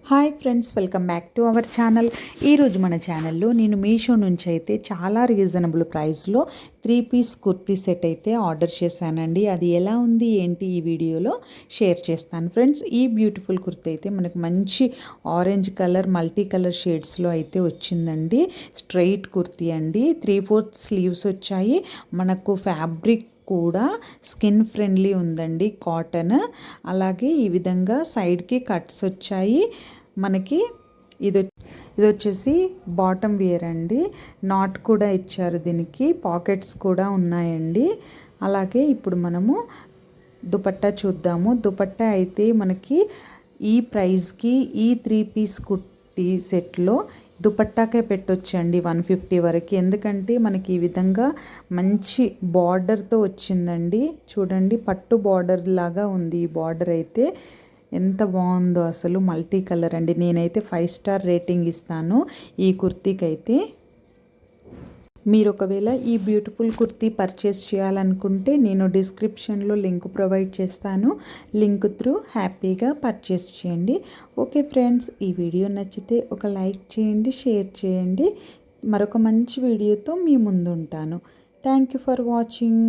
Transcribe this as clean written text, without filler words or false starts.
Hi friends, welcome back to our channel. ఈరోజు మన ఛానల్లో నేను మీషో నుంచి అయితే చాలా రీజనబుల్ ప్రైస్లో 3 పీస్ కుర్తీ సెట్ అయితే ఆర్డర్ చేశానండి. అది ఎలా ఉంది ఏంటి ఈ వీడియోలో షేర్ చేస్తాను ఫ్రెండ్స్. ఈ బ్యూటిఫుల్ కుర్తీ అయితే మనకు మంచి ఆరెంజ్ కలర్ మల్టీ కలర్ షేడ్స్లో అయితే వచ్చిందండి. స్ట్రైట్ కుర్తీ అండి, 3/4 స్లీవ్స్ వచ్చాయి. మనకు ఫ్యాబ్రిక్ కూడా స్కిన్ ఫ్రెండ్లీ ఉందండి, కాటన్. అలాగే ఈ విధంగా సైడ్కి కట్స్ వచ్చాయి మనకి. ఇది వచ్చేసి బాటమ్ వేర్ అండి. నాట్ కూడా ఇచ్చారు, దీనికి పాకెట్స్ కూడా ఉన్నాయండి. అలాగే ఇప్పుడు మనము దుపట్టా చూద్దాము. దుపట్టా అయితే మనకి ఈ ప్రైస్కి ఈ 3 పీస్ కుర్తీ సెట్లో దుపట్టాకే పెట్టొచ్చండి 150 వరకు. ఎందుకంటే మనకి ఈ విధంగా మంచి బార్డర్తో వచ్చిందండి. చూడండి, పట్టు బార్డర్ లాగా ఉంది. ఈ బార్డర్ అయితే ఎంత బాగుందో అసలు, మల్టీ కలర్ అండి. నేనైతే 5 స్టార్ రేటింగ్ ఇస్తాను ఈ కుర్తీకి అయితే. మీరు ఒకవేళ ఈ బ్యూటిఫుల్ కుర్తీ పర్చేస్ చేయాలనుకుంటే నేను డిస్క్రిప్షన్లో లింక్ ప్రొవైడ్ చేస్తాను. లింక్ త్రూ హ్యాపీగా పర్చేస్ చేయండి. ఓకే ఫ్రెండ్స్, ఈ వీడియో నచ్చితే ఒక లైక్ చేయండి, షేర్ చేయండి. మరొక మంచి వీడియోతో మీ ముందు ఉంటాను. Thank you for watching.